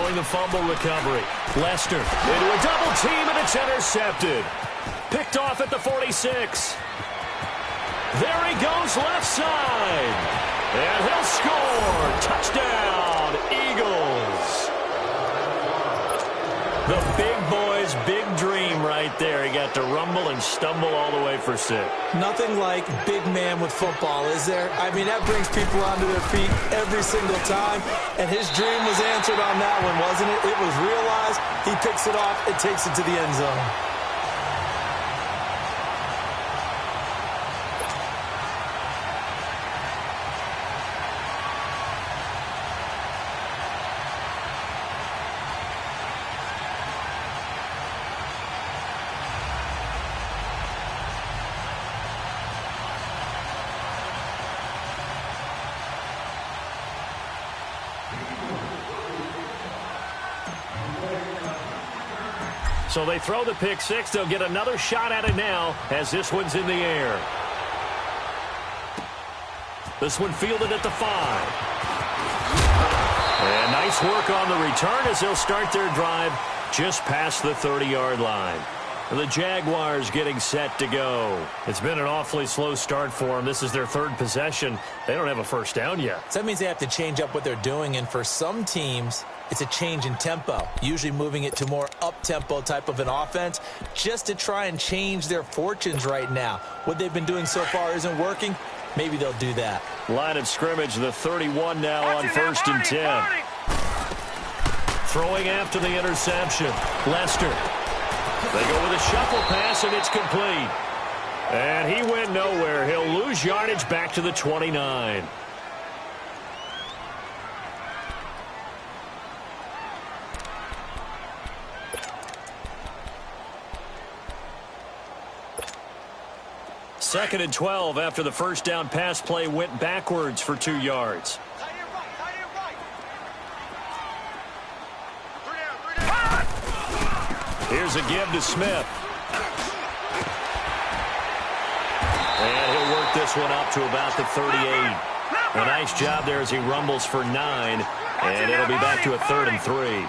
following the fumble recovery. Lester into a double team, and it's intercepted. Picked off at the 46. There he goes left side. And he'll score. Touchdown, Eagles. The big boy's big dream right there. He got to rumble and stumble all the way for 6. Nothing like big man with football, is there? I mean, that brings people onto their feet every single time. And his dream was answered on that one, wasn't it? It was realized. He picks it off and takes it to the end zone. So they throw the pick 6. They'll get another shot at it now as this one's in the air. This one fielded at the 5. And nice work on the return as they'll start their drive just past the 30-yard line. The Jaguars getting set to go. It's been an awfully slow start for them. This is their 3rd possession. They don't have a first down yet. So that means they have to change up what they're doing, and for some teams, it's a change in tempo, usually moving it to more up-tempo type of an offense just to try and change their fortunes right now. What they've been doing so far isn't working. Maybe they'll do that. Line of scrimmage, the 31 now on 1st and 10. Throwing after the interception. Lester. They go with a shuffle pass, and it's complete. And he went nowhere. He'll lose yardage back to the 29. Second and 12 after the first down pass play went backwards for 2 yards. Here's a give to Smith. And he'll work this one up to about the 38. A nice job there as he rumbles for 9. And it'll be back to a 3rd and 3.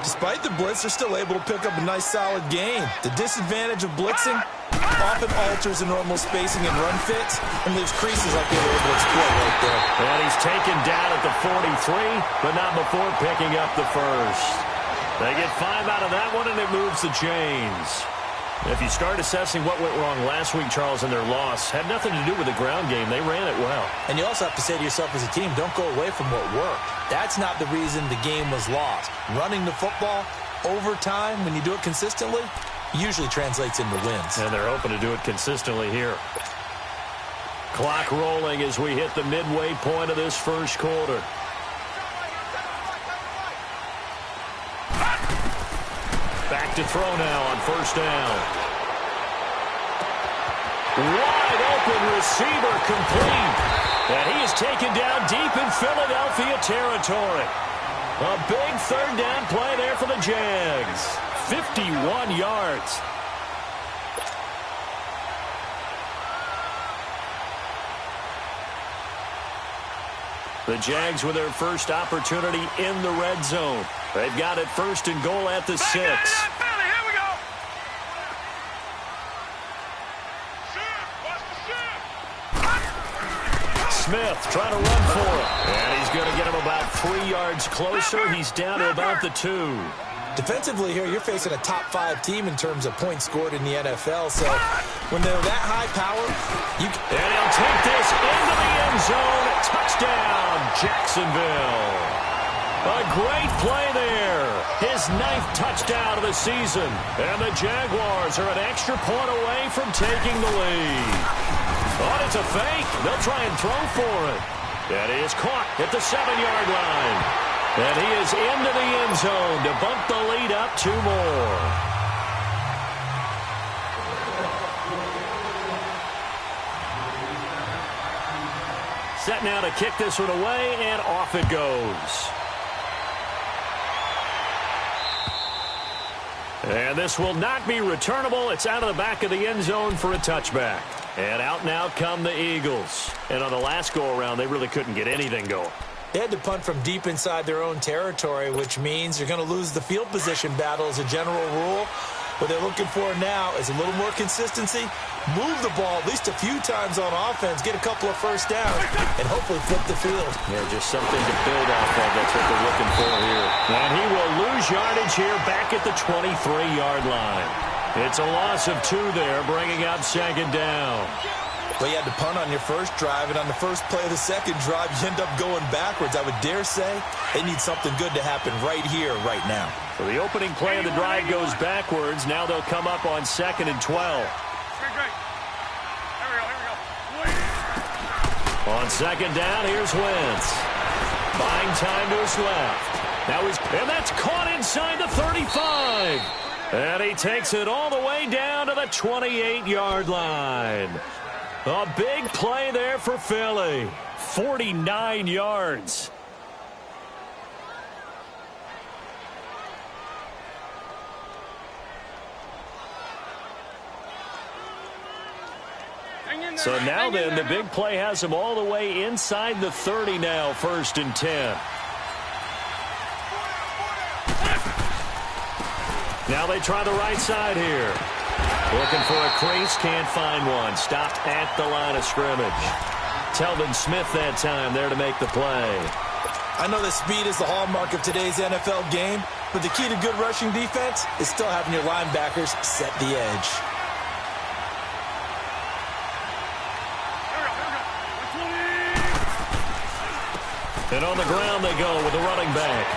Despite the blitz, they're still able to pick up a nice solid gain. The disadvantage of blitzing often alters the normal spacing and run fits and leaves creases like they were able to exploit right there. And he's taken down at the 43, but not before picking up the first. They get 5 out of that one, and it moves the chains. If you start assessing what went wrong last week, Charles, in their loss, had nothing to do with the ground game. They ran it well. And you also have to say to yourself as a team, don't go away from what worked. That's not the reason the game was lost. Running the football over time, when you do it consistently, usually translates into wins. And they're hoping to do it consistently here. Clock rolling as we hit the midway point of this first quarter. Back to throw now on first down. Wide open receiver complete. And he is taken down deep in Philadelphia territory. A big 3rd down play there for the Jags. 51 yards. The Jags with their first opportunity in the red zone. They've got it 1st and goal at the 6. Smith trying to run for him. And he's going to get him about 3 yards closer. He's down to about the 2. Defensively here, you're facing a top 5 team in terms of points scored in the NFL. So when they're that high power, you can... And he'll take this into the end zone. Touchdown, Jacksonville. A great play there. His 9th touchdown of the season. And the Jaguars are an extra point away from taking the lead. Oh, it's a fake. They'll try and throw for it. And he is caught at the 7-yard line. And he is into the end zone to bump the lead up 2 more. Set now to kick this one away, and off it goes. And this will not be returnable. It's out of the back of the end zone for a touchback. And out now come the Eagles. And on the last go-around, they really couldn't get anything going. They had to punt from deep inside their own territory, which means you're going to lose the field position battle as a general rule. What they're looking for now is a little more consistency, move the ball at least a few times on offense, get a couple of first downs, and hopefully flip the field. Yeah, just something to build off of. That's what they're looking for here. And he will lose yardage here back at the 23-yard line. It's a loss of 2 there, bringing up second down. Well, you had to punt on your first drive, and on the first play of the second drive, you end up going backwards. I would dare say they need something good to happen right here, right now. So the opening play of the drive goes backwards. Now they'll come up on 2nd and 12. On 2nd down, here's Wentz. Buying time to his left. And that's caught inside the 35. And he takes it all the way down to the 28-yard line. A big play there for Philly. 49 yards. So now then, the big play has him all the way inside the 30 now, 1st and 10. Now they try the right side here. Looking for a crease, can't find one. Stopped at the line of scrimmage. Telvin Smith that time there to make the play. I know that speed is the hallmark of today's NFL game, but the key to good rushing defense is still having your linebackers set the edge. And on the ground they go with the running back.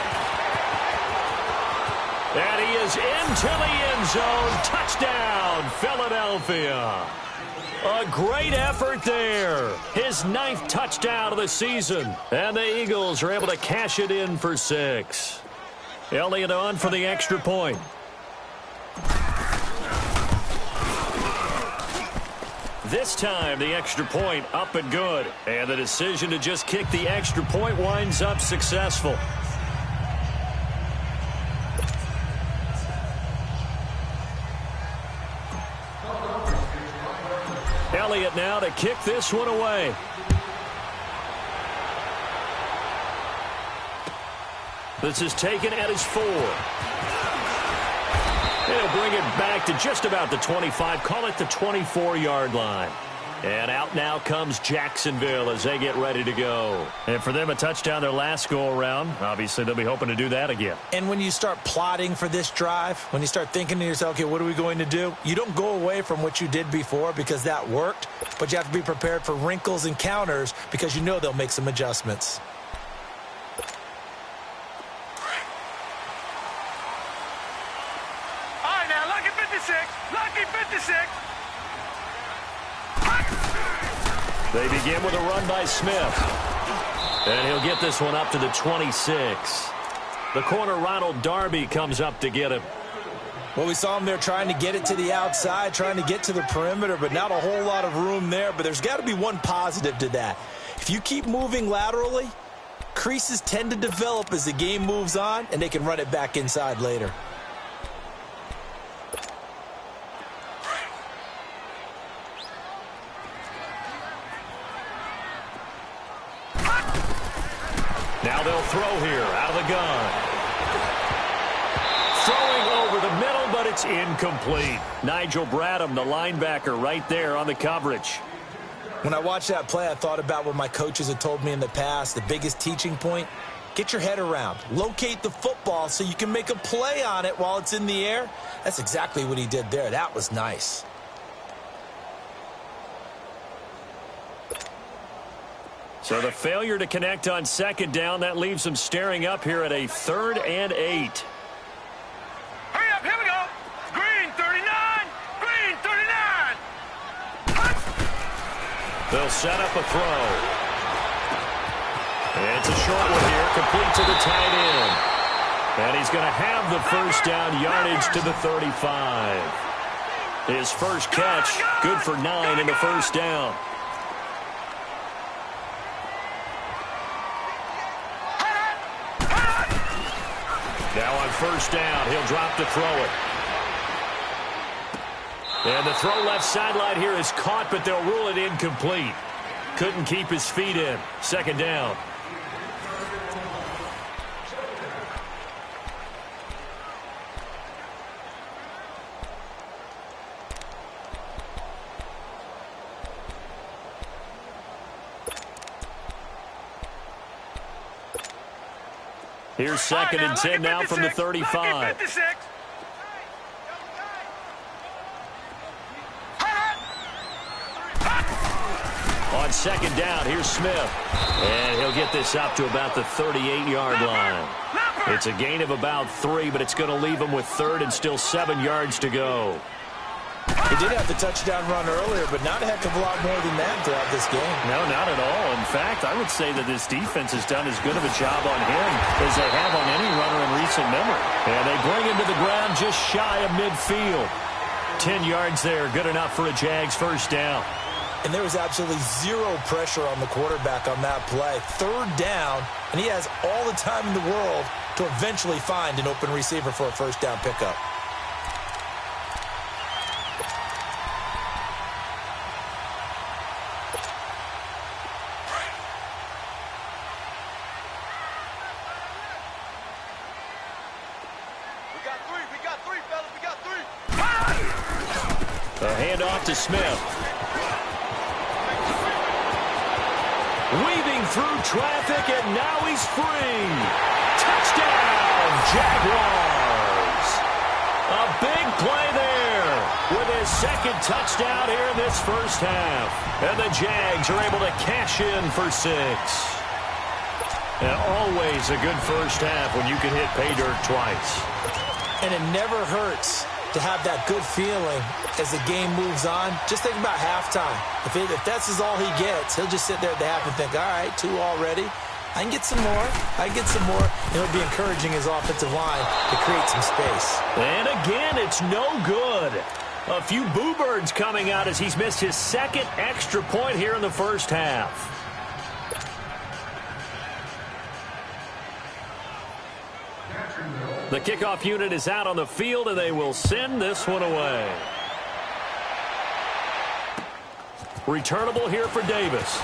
And he is into the end zone. Touchdown, Philadelphia. A great effort there. His 9th touchdown of the season. And the Eagles are able to cash it in for 6. Elliott on for the extra point. This time, the extra point up and good. And the decision to just kick the extra point winds up successful. Elliott now to kick this one away. This is taken at his 4. He'll bring it back to just about the 25. Call it the 24-yard line. And out now comes Jacksonville as they get ready to go. And for them, a touchdown their last go-around. Obviously, they'll be hoping to do that again. And when you start plotting for this drive, when you start thinking to yourself, okay, what are we going to do? You don't go away from what you did before because that worked, but you have to be prepared for wrinkles and counters because you know they'll make some adjustments. All right, now, lucky 56. Lucky 56. They begin with a run by Smith. And he'll get this one up to the 26. The corner, Ronald Darby, comes up to get him. Well, we saw him there trying to get it to the outside, trying to get to the perimeter, but not a whole lot of room there. But there's got to be one positive to that. If you keep moving laterally, creases tend to develop as the game moves on, and they can run it back inside later. Now they'll throw here out of the gun. Throwing over the middle, but it's incomplete. Nigel Bradham, the linebacker, right there on the coverage. When I watched that play, I thought about what my coaches had told me in the past. The biggest teaching point, get your head around. Locate the football so you can make a play on it while it's in the air. That's exactly what he did there. That was nice. So the failure to connect on 2nd down, that leaves them staring up here at a 3rd and 8. Hurry up, here we go. Green 39. Green 39. They'll set up a throw. It's a short one here, complete to the tight end. And he's going to have the first down, yardage to the 35. His first catch, good for 9 in the first down. Now on first down, he'll drop to throw it. And the throw left sideline here is caught, but they'll rule it incomplete. Couldn't keep his feet in. 2nd down. Here's second and 10 now from the 35. On second down, here's Smith. And he'll get this up to about the 38-yard line. It's a gain of about 3, but it's going to leave him with third and still 7 yards to go. He did have the touchdown run earlier, but not a heck of a lot more than that throughout this game. No, not at all. In fact, I would say that this defense has done as good of a job on him as they have on any runner in recent memory. And they bring him to the ground just shy of midfield. 10 yards there, good enough for a Jags first down. And there was absolutely zero pressure on the quarterback on that play. Third down, and he has all the time in the world to eventually find an open receiver for a first down pickup. A handoff to Smith. Weaving through traffic, and now he's free. Touchdown, Jaguars. A big play there with his second touchdown here in this first half. And the Jags are able to cash in for 6. And always a good first half when you can hit pay dirt twice. And it never hurts to have that good feeling as the game moves on. Just think about halftime. If that's all he gets, he'll just sit there at the half and think, all right, 2 already. I can get some more. I can get some more. And he'll be encouraging his offensive line to create some space. And again, it's no good. A few boo birds coming out as he's missed his second extra point here in the first half. The kickoff unit is out on the field, and they will send this one away. Returnable here for Davis.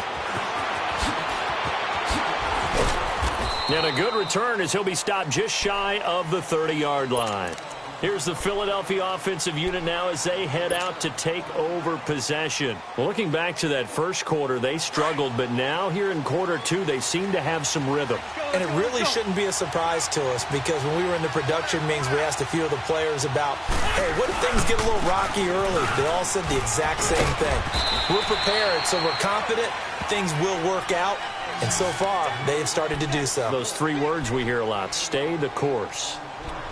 And a good return as he'll be stopped just shy of the 30-yard line. Here's the Philadelphia offensive unit now as they head out to take over possession. Looking back to that first quarter, they struggled, but now here in quarter 2, they seem to have some rhythm. And it really shouldn't be a surprise to us because when we were in the production meetings, we asked a few of the players about, hey, what if things get a little rocky early? They all said the exact same thing. We're prepared, so we're confident things will work out. And so far, they have started to do so. Those 3 words we hear a lot, stay the course.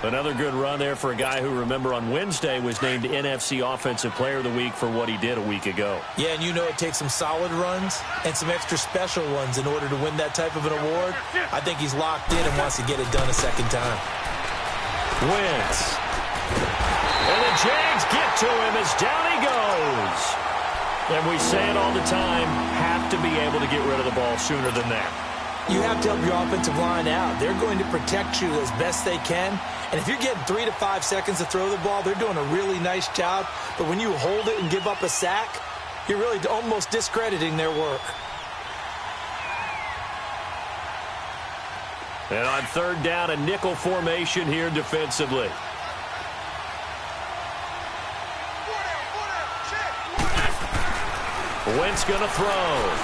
Another good run there for a guy who, remember, on Wednesday was named NFC Offensive Player of the Week for what he did a week ago. Yeah, and you know it takes some solid runs and some extra special ones in order to win that type of an award. I think he's locked in and wants to get it done a second time. Wentz. And the Jags get to him as down he goes. And we say it all the time, have to be able to get rid of the ball sooner than that. You have to help your offensive line out. They're going to protect you as best they can. And if you're getting 3 to 5 seconds to throw the ball, they're doing a really nice job. But when you hold it and give up a sack, you're really almost discrediting their work. And on third down, a nickel formation here defensively. Wentz going to throw.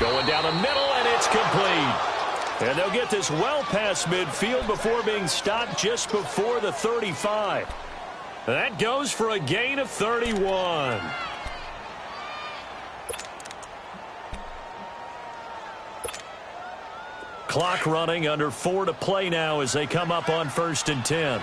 Going down the middle, and it's complete. And they'll get this well past midfield before being stopped just before the 35. That goes for a gain of 31. Clock running, under 4 to play now as they come up on 1st and 10.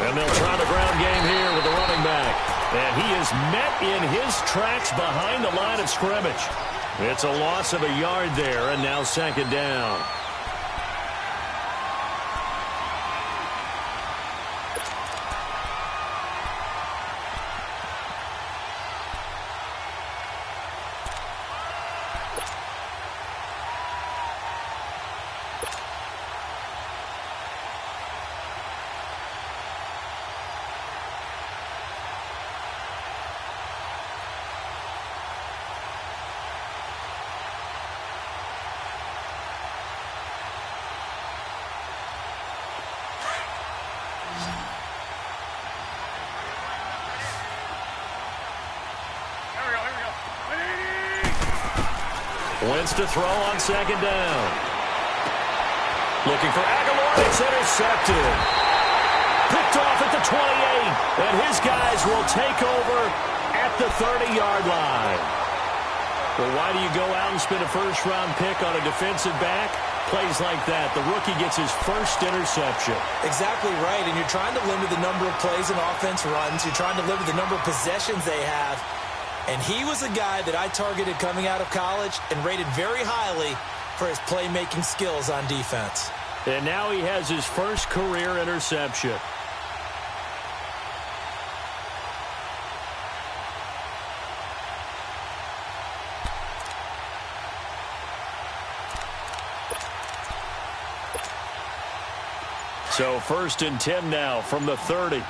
And they'll try the ground game here with the running back. And he is met in his tracks behind the line of scrimmage. It's a loss of a yard there, and now second down. Wins to throw on second down. Looking for Aguilar. It's intercepted. Picked off at the 28. And his guys will take over at the 30-yard line. Well, why do you go out and spend a first-round pick on a defensive back? Plays like that. The rookie gets his first interception. Exactly right. And you're trying to limit the number of plays an offense runs. You're trying to limit the number of possessions they have. And he was a guy that I targeted coming out of college and rated very highly for his playmaking skills on defense. And now he has his first career interception. So 1st and 10 now from the 30.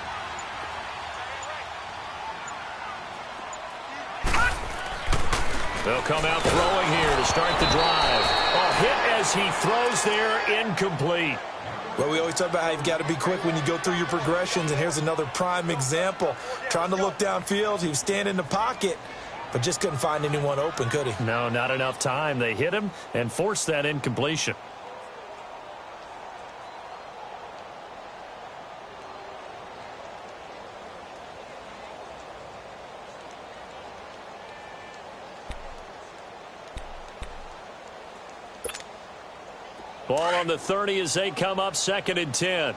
They'll come out throwing here to start the drive. A hit as he throws there, incomplete. Well, we always talk about how you've got to be quick when you go through your progressions, and here's another prime example. Trying to look downfield, he was standing in the pocket, but just couldn't find anyone open, could he? No, not enough time. They hit him and forced that incompletion. Ball on the 30 as they come up 2nd and 10.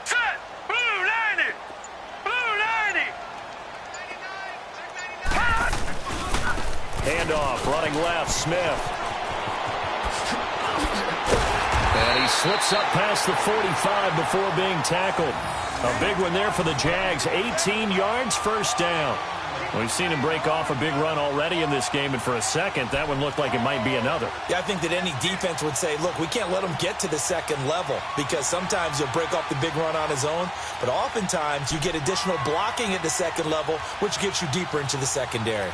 Set. Blue 90. Blue 90. Handoff, running left, Smith. And he slips up past the 45 before being tackled. A big one there for the Jags. 18 yards, first down. We've seen him break off a big run already in this game, and for a second, that one looked like it might be another. Yeah, I think that any defense would say, look, we can't let him get to the second level, because sometimes he'll break off the big run on his own, but oftentimes you get additional blocking at the second level, which gets you deeper into the secondary.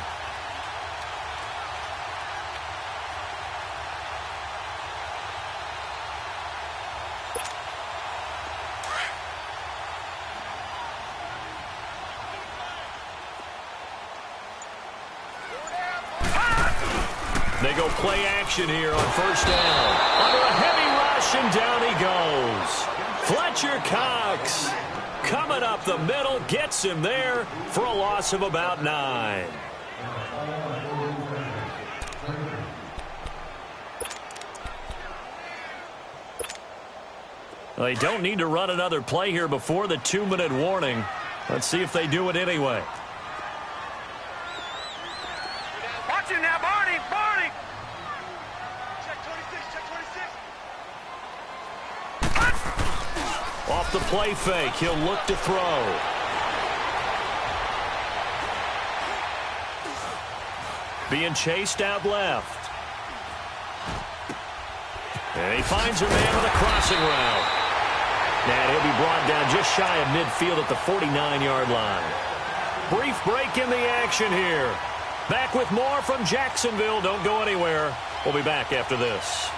They go play action here on first down. Under a heavy rush, and down he goes. Fletcher Cox coming up the middle, gets him there for a loss of about 9. They don't need to run another play here before the 2-minute warning. Let's see if they do it anyway. Watch it now, Barney. Barney. Off the play fake, he'll look to throw. Being chased out left. And he finds a man with a crossing route. And he'll be brought down just shy of midfield at the 49-yard line. Brief break in the action here. Back with more from Jacksonville. Don't go anywhere. We'll be back after this.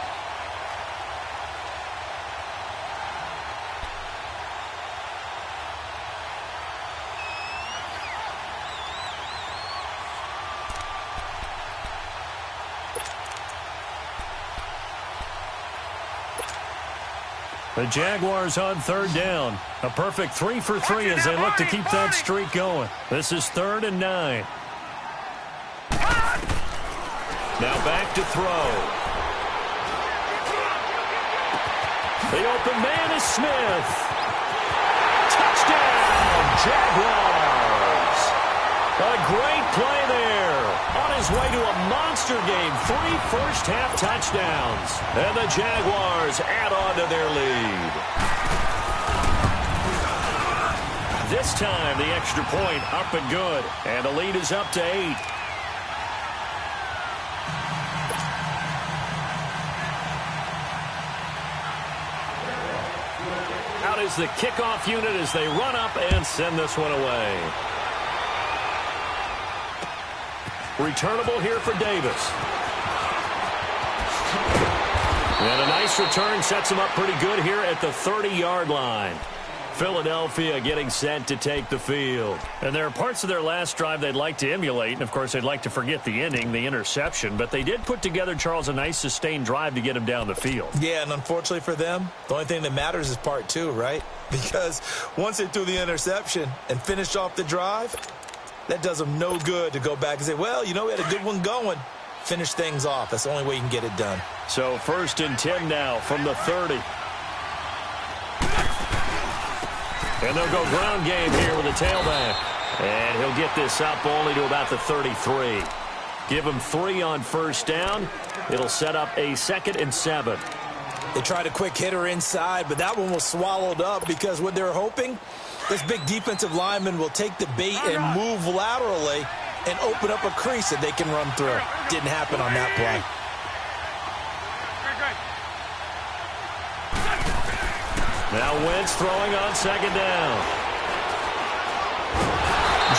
The Jaguars on 3rd down. A perfect 3 for 3 as they look to keep that streak going. This is 3rd and 9. Now back to throw. The open man is Smith. Touchdown, Jaguars. A great play there. On his way to a monster game. 3 first-half touchdowns. And the Jaguars add on to their lead. This time, the extra point up and good. And the lead is up to 8. Out is the kickoff unit as they run up and send this one away. Returnable here for Davis. And a nice return sets him up pretty good here at the 30-yard line. Philadelphia getting set to take the field. And there are parts of their last drive they'd like to emulate. And, of course, they'd like to forget the inning, the interception. But they did put together, Charles, a nice sustained drive to get him down the field. Yeah, and unfortunately for them, the only thing that matters is part two, right? Because once they threw the interception and finished off the drive, that does them no good to go back and say, well, you know, we had a good one going. Finish things off. That's the only way you can get it done. So 1st and 10 now from the 30. And they'll go ground game here with a tailback. And he'll get this up only to about the 33. Give him 3 on 1st down. It'll set up a 2nd and 7. They tried a quick hitter inside, but that one was swallowed up because what they're hoping, this big defensive lineman will take the bait and move laterally and open up a crease that they can run through. Didn't happen on that play. Now Wentz throwing on 2nd down.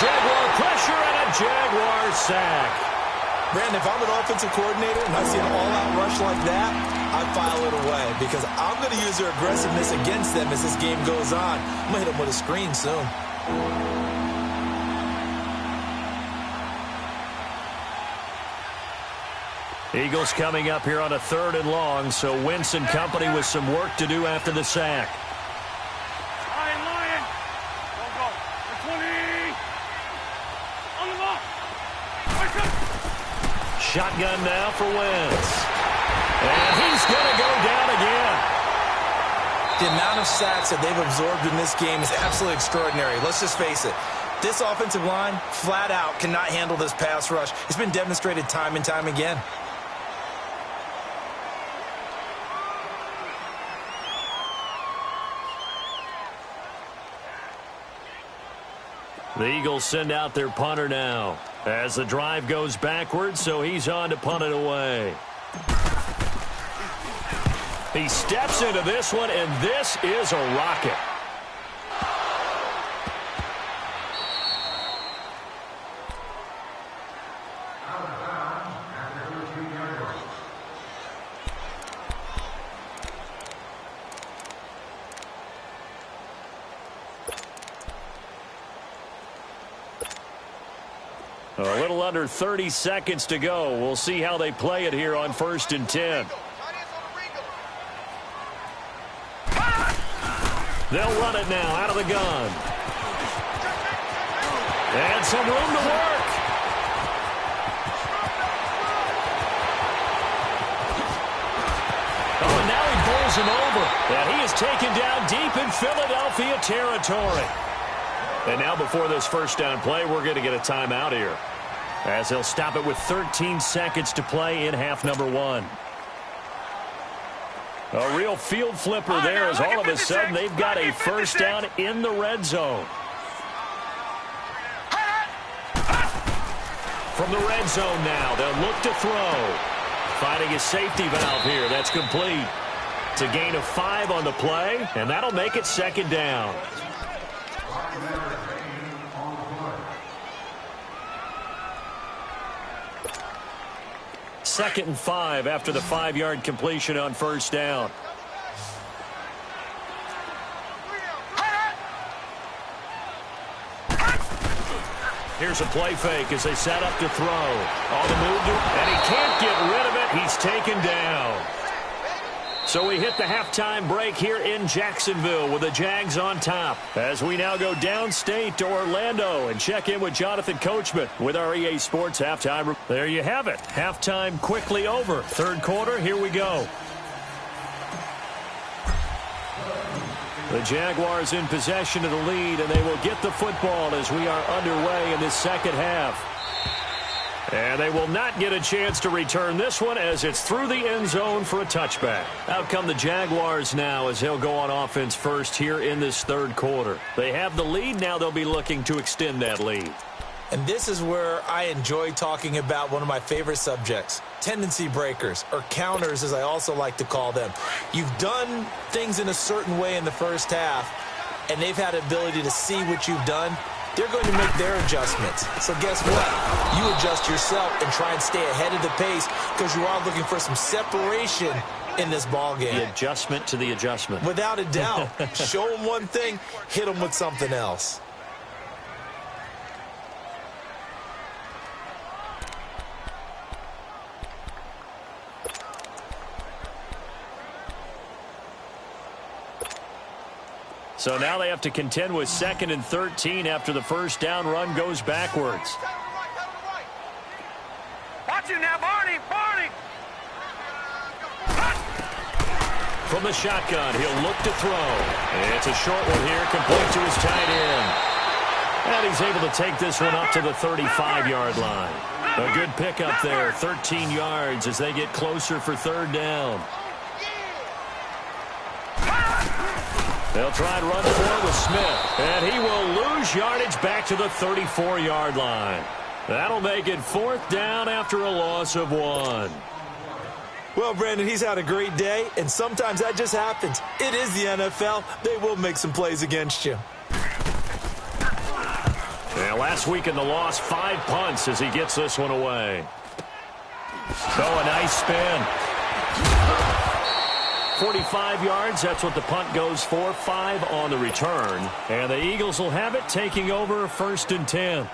Jaguar pressure and a Jaguar sack. Brandon, if I'm an offensive coordinator and I see an all-out rush like that, I file it away because I'm going to use their aggressiveness against them as this game goes on. I'm going to hit them with a screen soon. Eagles coming up here on a 3rd and long, so Wentz and company with some work to do after the sack. Lion. Go. 20. On the ball. Shotgun now for Wentz. And he's going to go down again. The amount of sacks that they've absorbed in this game is absolutely extraordinary. Let's just face it. This offensive line, flat out, cannot handle this pass rush. It's been demonstrated time and time again. The Eagles send out their punter now as the drive goes backwards, so he's on to punt it away. He steps into this one, and this is a rocket. A little under 30 seconds to go. We'll see how they play it here on 1st and 10. They'll run it now out of the gun. And some room to work. Oh, and now he bowls him over. And he is taken down deep in Philadelphia territory. And now before this 1st down play, we're going to get a timeout here, as they'll stop it with 13 seconds to play in half number 1. A real field flipper there, as all of a sudden they've got a 1st down in the red zone. From the red zone now, they'll look to throw. Finding a safety valve here. That's complete. It's a gain of 5 on the play, and that'll make it 2nd down. Second and 5 after the 5-yard completion on 1st down. Here's a play fake as they set up to throw. On the move, and he can't get rid of it. He's taken down. So we hit the halftime break here in Jacksonville with the Jags on top, as we now go downstate to Orlando and check in with Jonathan Coachman with our EA Sports halftime. There you have it. Halftime quickly over. 3rd quarter, here we go. The Jaguars in possession of the lead, and they will get the football as we are underway in this 2nd half. And they will not get a chance to return this one as it's through the end zone for a touchback. Out come the Jaguars now as they'll go on offense first here in this 3rd quarter. They have the lead. Now they'll be looking to extend that lead. And this is where I enjoy talking about one of my favorite subjects, tendency breakers, or counters as I also like to call them. You've done things in a certain way in the 1st half, and they've had the ability to see what you've done they're going to make their adjustments. So guess what? You adjust yourself and try and stay ahead of the pace because you are looking for some separation in this ball game. The adjustment to the adjustment. Without a doubt. Show them one thing, hit them with something else. So now they have to contend with 2nd and 13 after the first down run goes backwards. Watch you now, Barney! Barney! From the shotgun, he'll look to throw. It's a short one here, complete to his tight end. And he's able to take this one up to the 35-yard line. A good pickup there, 13 yards as they get closer for 3rd down. They'll try and run for it with Smith. And he will lose yardage back to the 34-yard line. That'll make it 4th down after a loss of 1. Well, Brandon, he's had a great day, and sometimes that just happens. It is the NFL. They will make some plays against you. Yeah, last week in the loss, 5 punts as he gets this one away. So a nice spin. 45 yards, that's what the punt goes for. 5 on the return. And the Eagles will have it, taking over 1st and 10.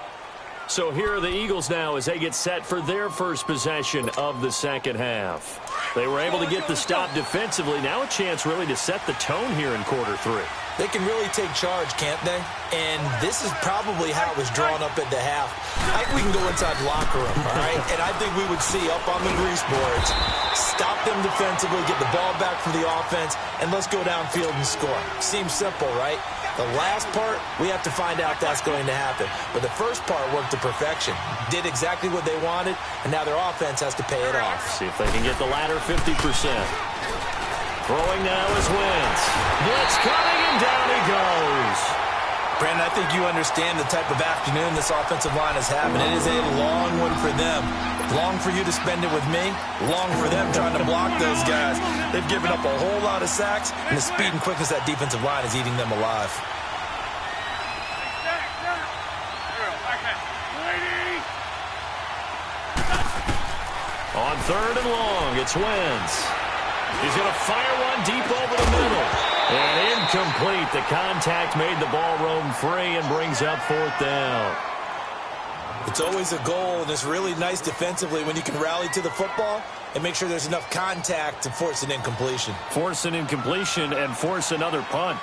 So here are the Eagles now as they get set for their first possession of the second half. They were able to get the stop defensively. Now a chance really to set the tone here in quarter 3. They can really take charge, can't they? And this is probably how it was drawn up at the half. I think we can go inside the locker room, all right? And I think we would see up on the grease boards, stop them defensively, get the ball back for the offense, and let's go downfield and score. Seems simple, right? The last part, we have to find out that's going to happen. But the first part worked to perfection. Did exactly what they wanted, and now their offense has to pay it off. See if they can get the latter 50%. Throwing now is Wentz. Blitz coming, and down he goes. Brandon, I think you understand the type of afternoon this offensive line is having. It is a long one for them. Long for you to spend it with me. Long for them trying to block those guys. They've given up a whole lot of sacks, and the speed and quickness of that defensive line is eating them alive. On 3rd and long, it's Wentz. He's going to fire one deep over the middle. And incomplete. The contact made the ball roam free and brings up 4th down. It's always a goal, and it's really nice defensively when you can rally to the football and make sure there's enough contact to force an incompletion. Force an incompletion and force another punt.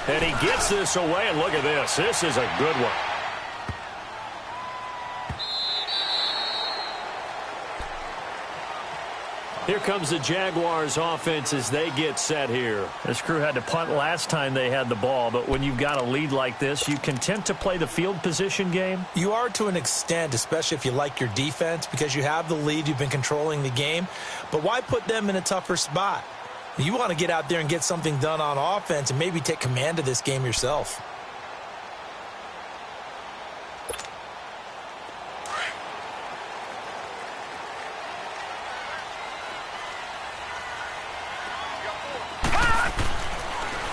And he gets this away, and look at this. This is a good one. Here comes the Jaguars offense as they get set here. This crew had to punt last time they had the ball, but when you've got a lead like this, you content to play the field position game? You are to an extent, especially if you like your defense, because you have the lead, you've been controlling the game. But why put them in a tougher spot? You want to get out there and get something done on offense and maybe take command of this game yourself.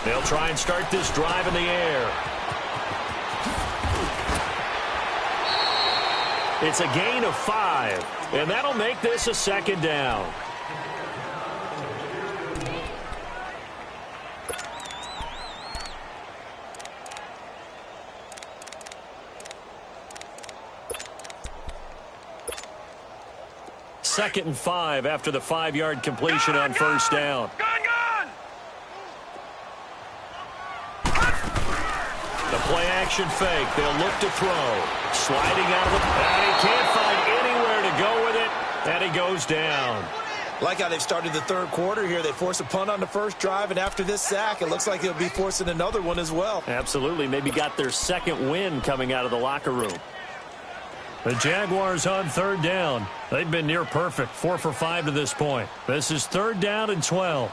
They'll try and start this drive in the air. It's a gain of 5, and that'll make this a 2nd down. Second and 5 after the 5-yard completion on 1st down. The play-action fake. They'll look to throw. Sliding out of it. And he can't find anywhere to go with it. And he goes down. Like how they've started the 3rd quarter here. They force a punt on the first drive, and after this sack, it looks like they'll be forcing another one as well. Absolutely. Maybe got their 2nd win coming out of the locker room. The Jaguars on 3rd down. They've been near perfect. 4 for 5 to this point. This is 3rd down and 12.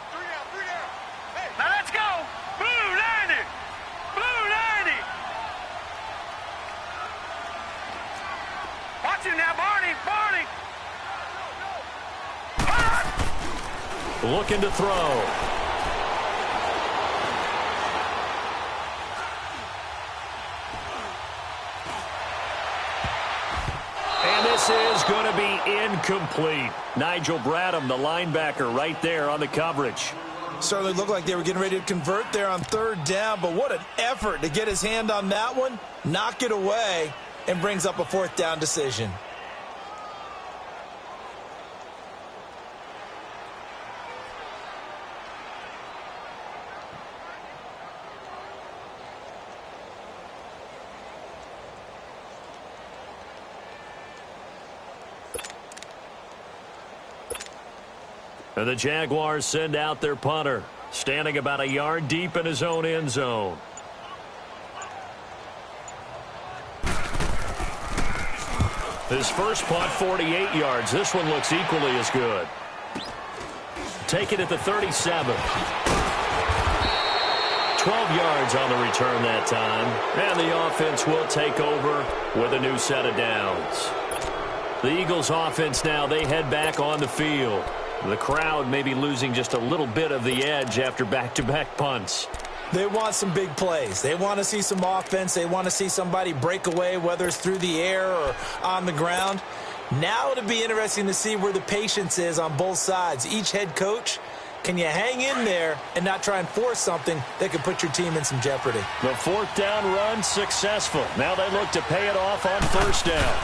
Now let's go. Blue 90. Blue 90. Watch him now, Barney. Barney. Looking to throw. incomplete. Nigel Bradham, the linebacker, right there on the coverage. Certainly looked like they were getting ready to convert there on third down, but what an effort to get his hand on that one, knock it away, and brings up a fourth down decision. And the Jaguars send out their punter, standing about a yard deep in his own end zone. His first punt, 48 yards. This one looks equally as good. Take it at the 37. 12 yards on the return that time. And the offense will take over with a new set of downs. The Eagles offense now, they head back on the field. The crowd may be losing just a little bit of the edge after back-to-back punts. They want some big plays. They want to see some offense. They want to see somebody break away, whether it's through the air or on the ground. Now it'll be interesting to see where the patience is on both sides. Each head coach, can you hang in there and not try and force something that could put your team in some jeopardy? The fourth down run successful. Now they look to pay it off on first down.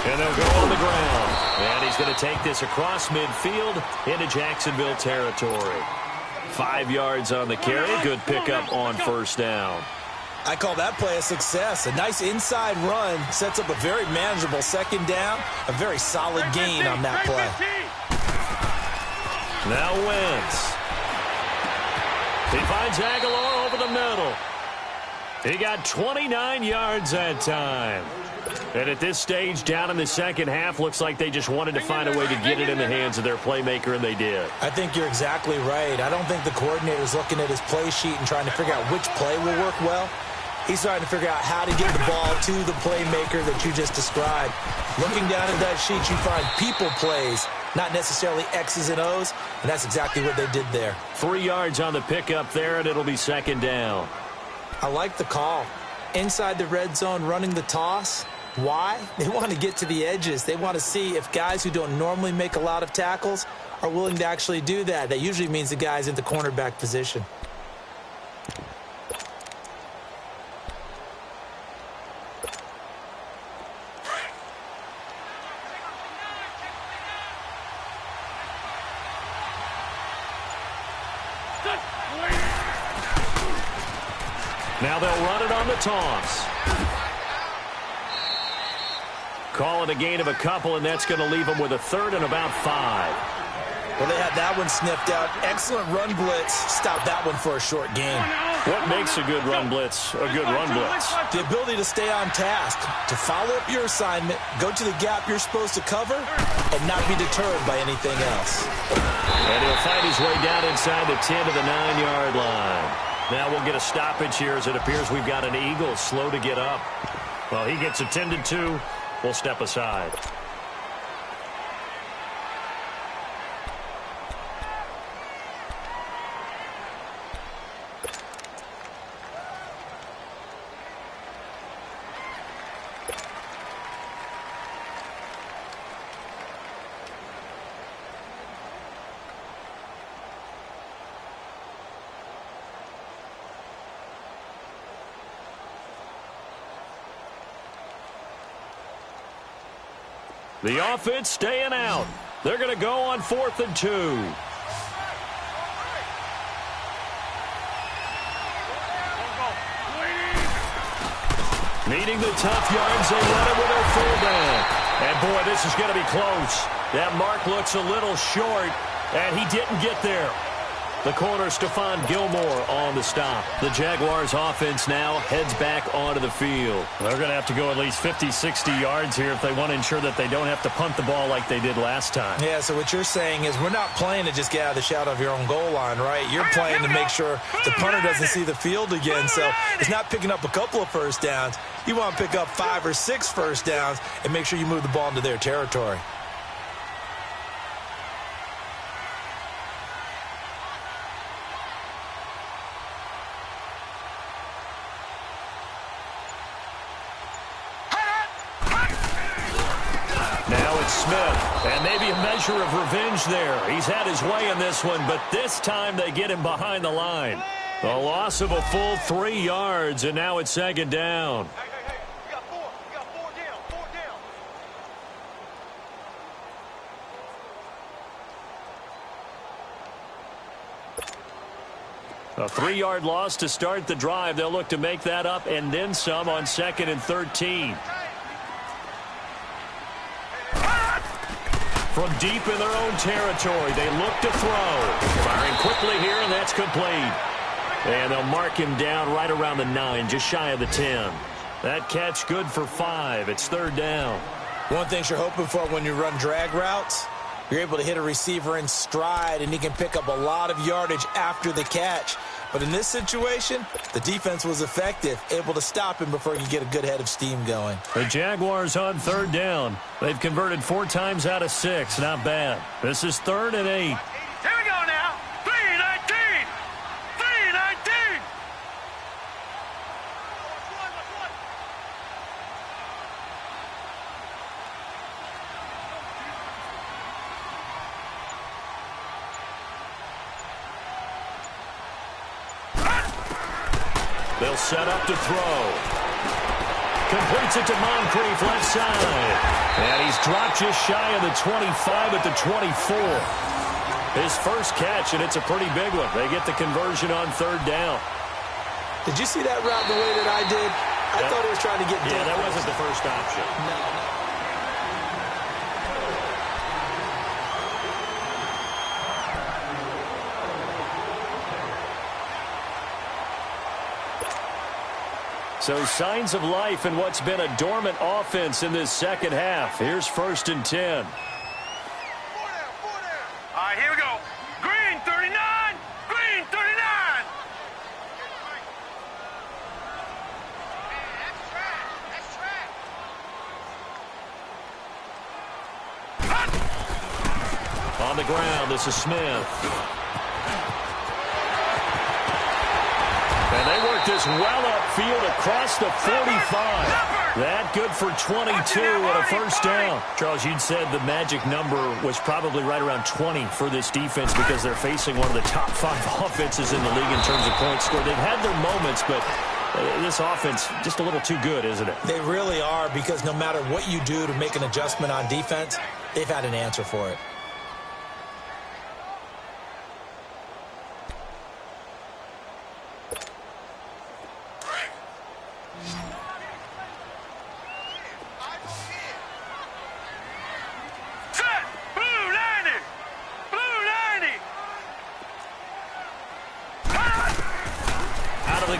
And they'll go on the ground. And he's going to take this across midfield into Jacksonville territory. 5 yards on the carry. Good pickup on first down. I call that play a success. A nice inside run sets up a very manageable second down. A very solid gain on that play. Now Wentz. He finds Aguilar over the middle. He got 29 yards that time. And at this stage, down in the second half, looks like they just wanted to find a way to get it in the hands of their playmaker, and they did. I think you're exactly right. I don't think the coordinator's looking at his play sheet and trying to figure out which play will work well. He's trying to figure out how to get the ball to the playmaker that you just described. Looking down at that sheet, you find people plays, not necessarily X's and O's, and that's exactly what they did there. 3 yards on the pickup there, and it'll be second down. I like the call. Inside the red zone, running the toss. Why? They want to get to the edges. They want to see if guys who don't normally make a lot of tackles are willing to actually do that. That usually means the guy's in the cornerback position. Now they'll run it on the toss. Call it a gain of a couple, and that's going to leave them with a third and about 5. Well, they had that one sniffed out. Excellent run blitz. Stop that one for a short gain. What makes a good run blitz a good run blitz? The ability to stay on task, to follow up your assignment, go to the gap you're supposed to cover, and not be deterred by anything else. And he'll find his way down inside the 10 to the 9-yard line. Now we'll get a stoppage here as it appears we've got an Eagle slow to get up. Well, he gets attended to. We'll step aside. The offense staying out. They're going to go on 4th and 2. Needing the tough yards, they run it with their fullback. And, boy, this is going to be close. That mark looks a little short, and he didn't get there. The corner, Stephon Gilmore, on the stop. The Jaguars' offense now heads back onto the field. They're going to have to go at least 50, 60 yards here if they want to ensure that they don't have to punt the ball like they did last time. Yeah, so what you're saying is we're not playing to just get out of the shadow of your own goal line, right? You're playing to make sure the punter doesn't see the field again. So it's not picking up a couple of first downs. You want to pick up 5 or 6 first downs and make sure you move the ball into their territory. Now Smith. And maybe a measure of revenge there. He's had his way in this one, but this time they get him behind the line. A loss of a full 3 yards, and now it's second down. Hey, you got four. You got four down. A 3-yard loss to start the drive. They'll look to make that up and then some on 2nd and 13. From deep in their own territory, they look to throw. Firing quickly here, and that's complete. And they'll mark him down right around the 9, just shy of the 10. That catch good for 5. It's 3rd down. One thing you're hoping for when you run drag routes, you're able to hit a receiver in stride, and he can pick up a lot of yardage after the catch. But in this situation, the defense was effective, able to stop him before he could get a good head of steam going. The Jaguars on 3rd down. They've converted 4 times out of 6. Not bad. This is 3rd and 8. Here we go now. 3-19. 3-19. They'll set up to throw. Completes it to Moncrief, left side. And he's dropped just shy of the 25 at the 24. His first catch, and it's a pretty big one. They get the conversion on 3rd down. Did you see that route the way that I did? I thought he was trying to get deep. Yeah, that wasn't the first option. No. So signs of life in what's been a dormant offense in this second half. Here's 1st and 10. 4 down. All right, here we go. Green 39. Green 39. That's On the ground, this is Smith. And they work this well upfield across the 45. That good for 22 and a first down. Charles, you'd said the magic number was probably right around 20 for this defense because they're facing one of the top 5 offenses in the league in terms of points scored. They've had their moments, but this offense just a little too good, isn't it? They really are, because no matter what you do to make an adjustment on defense, they've had an answer for it.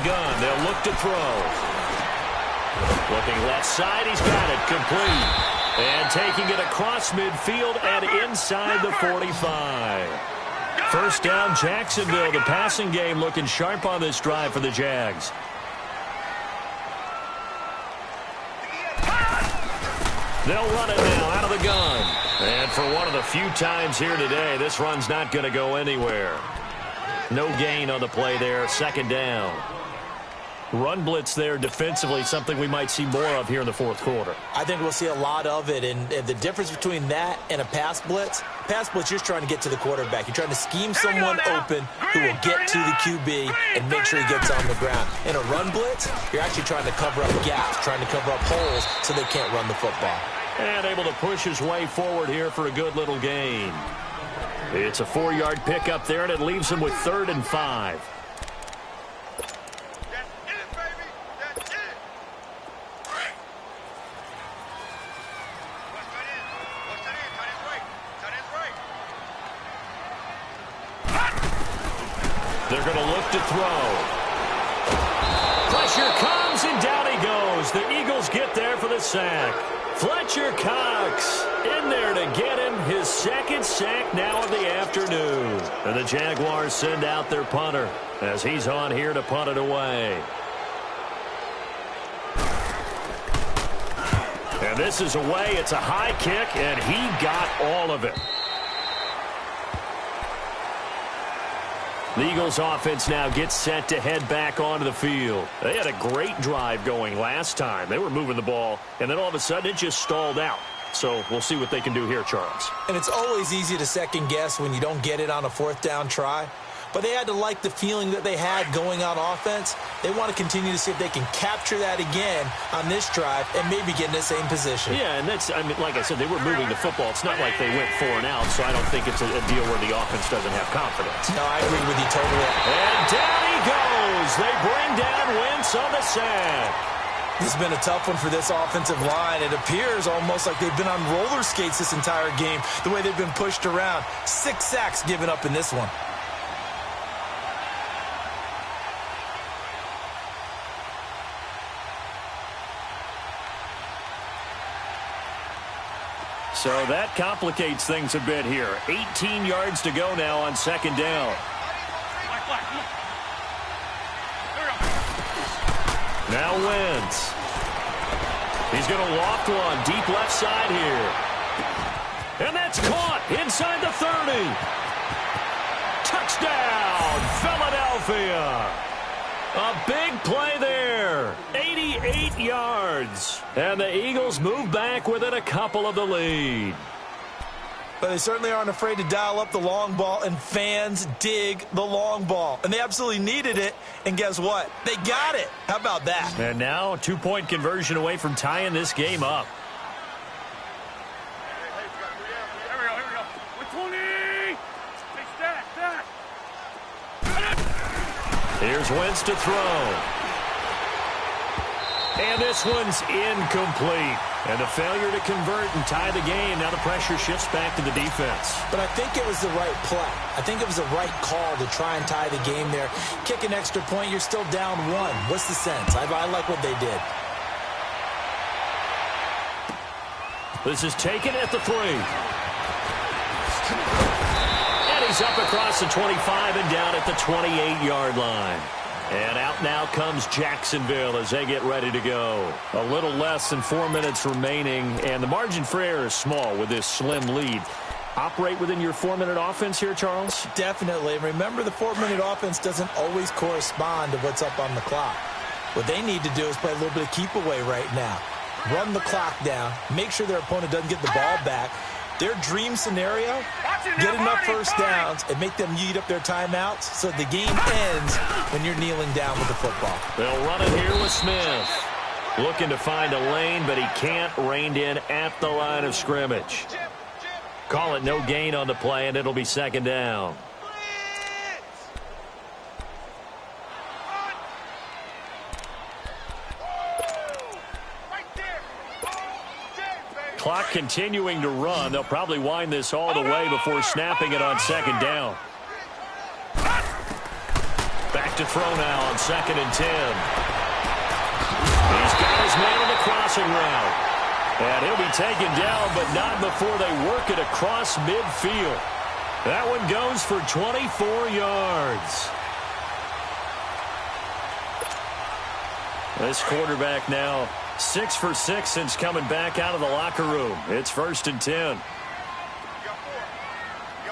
Gun. They'll look to throw. Looking left side. He's got it. Complete. And taking it across midfield and inside the 45. First down, Jacksonville. The passing game looking sharp on this drive for the Jags. They'll run it now out of the gun. And for one of the few times here today, this run's not going to go anywhere. No gain on the play there. 2nd down. Run blitz there defensively, something we might see more of here in the 4th quarter. I think we'll see a lot of it, and the difference between that and a pass blitz, you're trying to get to the quarterback. You're trying to scheme someone open who will get to the QB and make sure he gets on the ground. In a run blitz, you're actually trying to cover up gaps, trying to cover up holes so they can't run the football. And able to push his way forward here for a good little gain. It's a 4-yard pickup there, and it leaves him with 3rd and 5. They're going to look to throw. Pressure comes, and down he goes. The Eagles get there for the sack. Fletcher Cox in there to get him his 2nd sack now of the afternoon. And the Jaguars send out their punter as he's on here to punt it away. And this is away. It's a high kick, and he got all of it. The Eagles offense now gets set to head back onto the field. They had a great drive going last time. They were moving the ball, and then all of a sudden it just stalled out. So we'll see what they can do here, Charles. And it's always easy to second guess when you don't get it on a fourth down try. But they had to like the feeling that they had going on offense. They want to continue to see if they can capture that again on this drive and maybe get in the same position. Yeah, and that's, I mean, like I said, they were moving the football. It's not like they went 4 and out, so I don't think it's a deal where the offense doesn't have confidence. No, I agree with you totally. And down he goes. They bring down Wentz on the sack. This has been a tough one for this offensive line. It appears almost like they've been on roller skates this entire game, the way they've been pushed around. 6 sacks given up in this one. So that complicates things a bit here. 18 yards to go now on second down. Now Wentz. He's going to loft one deep left side here. And that's caught inside the 30. Touchdown, Philadelphia. A big play there. 88 yards. And the Eagles move back within a couple of the lead. But they certainly aren't afraid to dial up the long ball, and fans dig the long ball. And they absolutely needed it, and guess what? They got it. How about that? And now a 2-point conversion away from tying this game up. Here we go. With 20. Hey, stat. Here's Wentz to throw. And this one's incomplete. And a failure to convert and tie the game. Now the pressure shifts back to the defense. But I think it was the right play. I think it was the right call to try and tie the game there. Kick an extra point, you're still down 1. What's the sense? I like what they did. This is taken at the 3. And he's up across the 25 and down at the 28-yard line. And out now comes Jacksonville as they get ready to go. A little less than 4 minutes remaining, and the margin for error is small with this slim lead. Operate within your 4-minute offense here, Charles? Definitely. Remember, the 4-minute offense doesn't always correspond to what's up on the clock. What they need to do is play a little bit of keep away right now. Run the clock down. Make sure their opponent doesn't get the ball back. Their dream scenario, get enough first downs and make them eat up their timeouts so the game ends when you're kneeling down with the football. They'll run it here with Smith. Looking to find a lane, but he can't. Reined in at the line of scrimmage. Call it no gain on the play, and it'll be second down. Clock continuing to run. They'll probably wind this all the way before snapping it on second down. Back to throw now on 2nd and 10. He's got his man on the crossing route. And he'll be taken down, but not before they work it across midfield. That one goes for 24 yards. This quarterback now 6 for 6 since coming back out of the locker room. It's 1st and 10.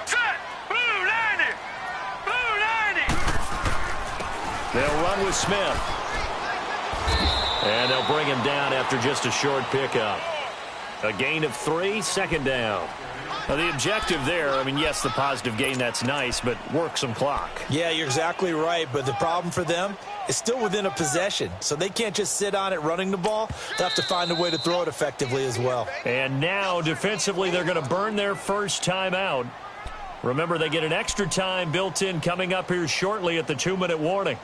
Set. Blue 90. Blue 90. They'll run with Smith. And they'll bring him down after just a short pickup. A gain of 3, second down. Now, the objective there, I mean, yes, the positive gain, that's nice, but work some clock. Yeah, you're exactly right, but the problem for them is still within a possession, so they can't just sit on it running the ball. They have to find a way to throw it effectively as well. And now, defensively, they're going to burn their first time out. Remember, they get an extra time built in coming up here shortly at the 2-minute warning.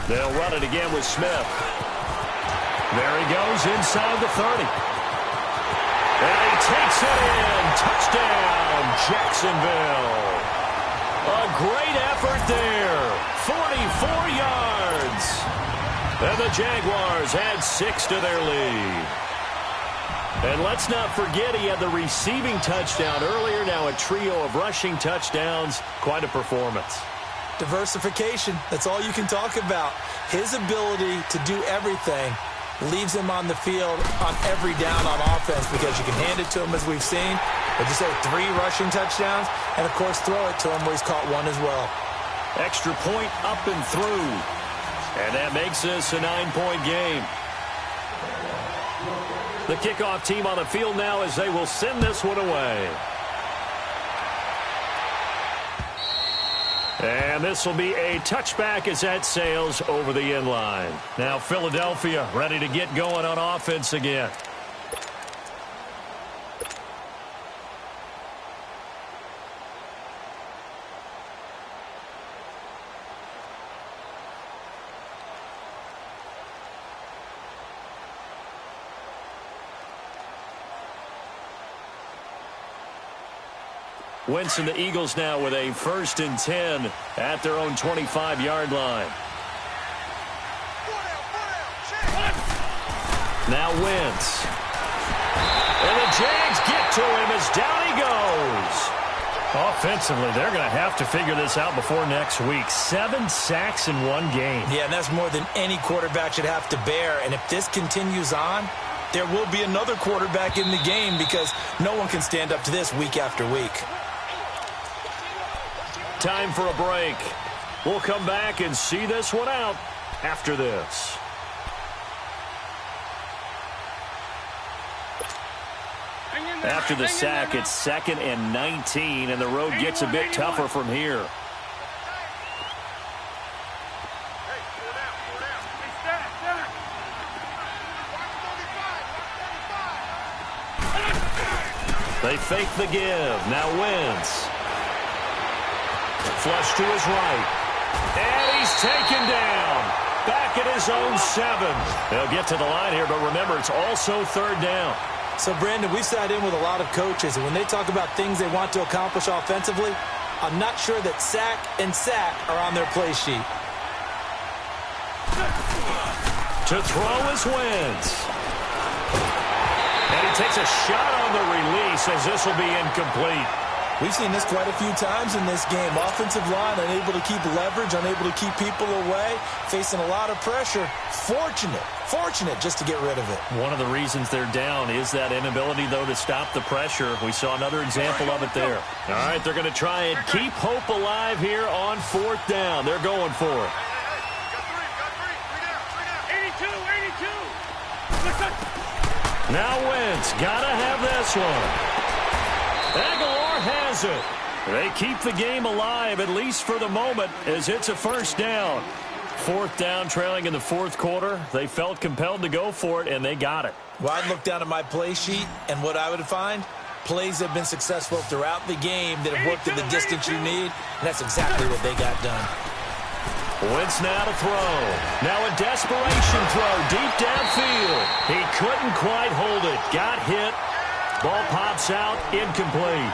They'll run it again with Smith. There he goes inside the 30. And he takes it in. Touchdown, Jacksonville. A great effort there. 44 yards. And the Jaguars add 6 to their lead. And let's not forget he had the receiving touchdown earlier. Now a trio of rushing touchdowns. Quite a performance. Diversification, that's all you can talk about. His ability to do everything leaves him on the field on every down on offense because you can hand it to him as we've seen. But just say 3 rushing touchdowns and, of course, throw it to him where he's caught 1 as well. Extra point up and through. And that makes this a 9-point game. The kickoff team on the field now as they will send this one away. And this will be a touchback as that sails over the end line. Now Philadelphia ready to get going on offense again. Wentz and the Eagles now with a 1st and 10 at their own 25-yard line. Now Wentz. And the Jags get to him as down he goes. Offensively, they're going to have to figure this out before next week. 7 sacks in 1 game. Yeah, and that's more than any quarterback should have to bear. And if this continues on, there will be another quarterback in the game because no one can stand up to this week after week. Time for a break. We'll come back and see this one out after this. After the sack, it's 2nd and 19, and the road gets a bit tougher from here. They fake the give. Now Wentz. Flush to his right. And he's taken down. Back at his own 7. They'll get to the line here, but remember, it's also 3rd down. So, Brandon, we've sat in with a lot of coaches, and when they talk about things they want to accomplish offensively, I'm not sure that sack and sack are on their play sheet. To throw is Wentz. And he takes a shot on the release as this will be incomplete. We've seen this quite a few times in this game. Offensive line unable to keep leverage, unable to keep people away, facing a lot of pressure. Fortunate just to get rid of it. One of the reasons they're down is that inability, though, to stop the pressure. We saw another example of it there. All right, they're going to try and keep hope alive here on 4th down. They're going for it. 82. Now Wentz, got to have this one. Aguilar has it. They keep the game alive, at least for the moment, as it's a 1st down. 4th down, trailing in the 4th quarter. They felt compelled to go for it, and they got it. Well, I'd look down at my play sheet, and what I would find, plays have been successful throughout the game that have worked at the distance you need, and that's exactly what they got done. Wentz now to throw. Now a desperation throw deep downfield. He couldn't quite hold it. Got hit. Ball pops out, incomplete.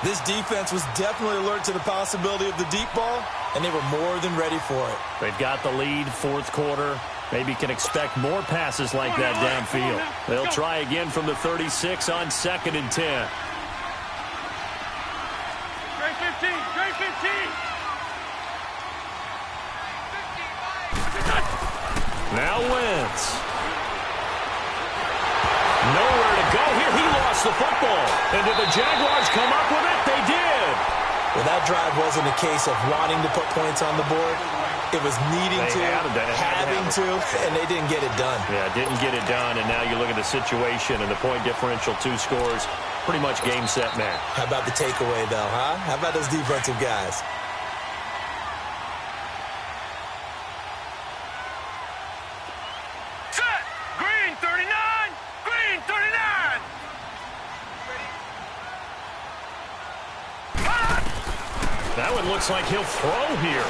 This defense was definitely alert to the possibility of the deep ball, and they were more than ready for it. They've got the lead, 4th quarter. Maybe can expect more passes like that downfield. They'll try again from the 36 on 2nd and 10. Straight 15, straight 15. Now Wentz. Nowhere to go here. He lost the football. And did the Jaguars come up with it? They did. Well, that drive wasn't a case of wanting to put points on the board. It was needing to, having to, and they didn't get it done. Yeah, didn't get it done, and now you look at the situation and the point differential, 2 scores, pretty much game, set, match. How about the takeaway, though, huh? How about those defensive guys? Set. Green 39. Green 39. That one looks like he'll throw here.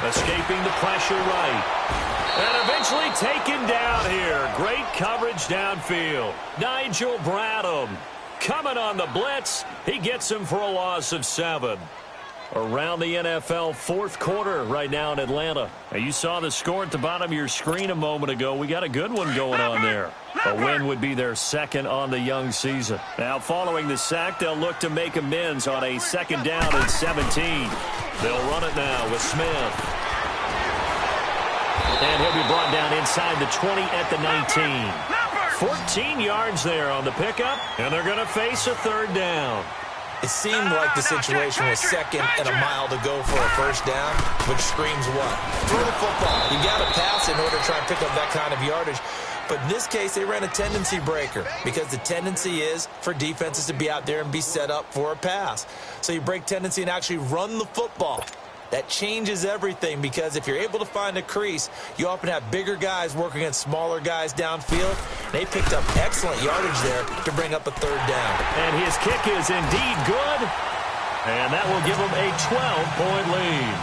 Escaping the pressure right. And eventually taken down here. Great coverage downfield. Nigel Bradham coming on the blitz. He gets him for a loss of 7. Around the NFL, fourth quarter right now in Atlanta. Now, you saw the score at the bottom of your screen a moment ago. We got a good one going on there. A win would be their second on the young season. Now, following the sack, they'll look to make amends on a second down and 17. They'll run it now with Smith. And he'll be brought down inside the 20 at the 19. 14 yards there on the pickup, and they're going to face a third down. It seemed like the situation was second and a mile to go for a first down, which screams what? Throw the football. You got to pass in order to try and pick up that kind of yardage. But in this case, they ran a tendency breaker because the tendency is for defenses to be out there and be set up for a pass. So you break tendency and actually run the football. That changes everything because if you're able to find a crease, you often have bigger guys working against smaller guys downfield. They picked up excellent yardage there to bring up a third down. And his kick is indeed good. And that will give them a 12-point lead.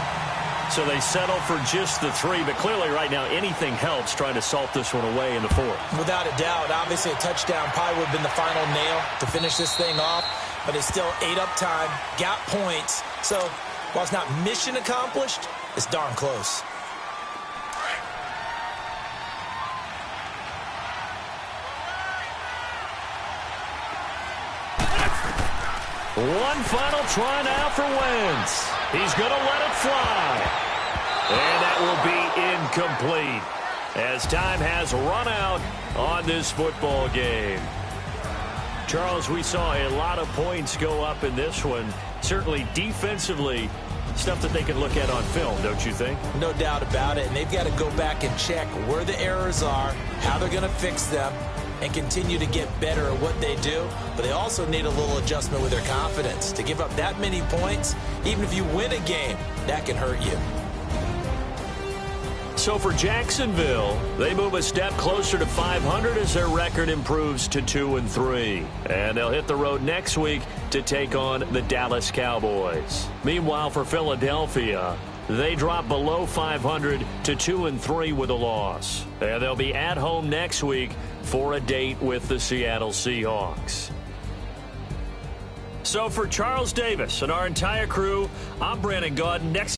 So they settle for just the 3, but clearly right now anything helps trying to salt this one away in the 4th. Without a doubt, obviously a touchdown probably would have been the final nail to finish this thing off, but it's still ate up time, got points. So while it's not mission accomplished, it's darn close. One final try now for Wentz. He's going to let it fly. And that will be incomplete as time has run out on this football game. Charles, we saw a lot of points go up in this one. Certainly defensively, stuff that they can look at on film, don't you think? No doubt about it. And they've got to go back and check where the errors are, how they're going to fix them, and continue to get better at what they do. But they also need a little adjustment with their confidence. To give up that many points, even if you win a game, that can hurt you. So for Jacksonville, they move a step closer to 500 as their record improves to 2-3. And they'll hit the road next week to take on the Dallas Cowboys. Meanwhile, for Philadelphia, they drop below 500 to 2-3 with a loss. And they'll be at home next week for a date with the Seattle Seahawks. So for Charles Davis and our entire crew, I'm Brandon Gaudin. Next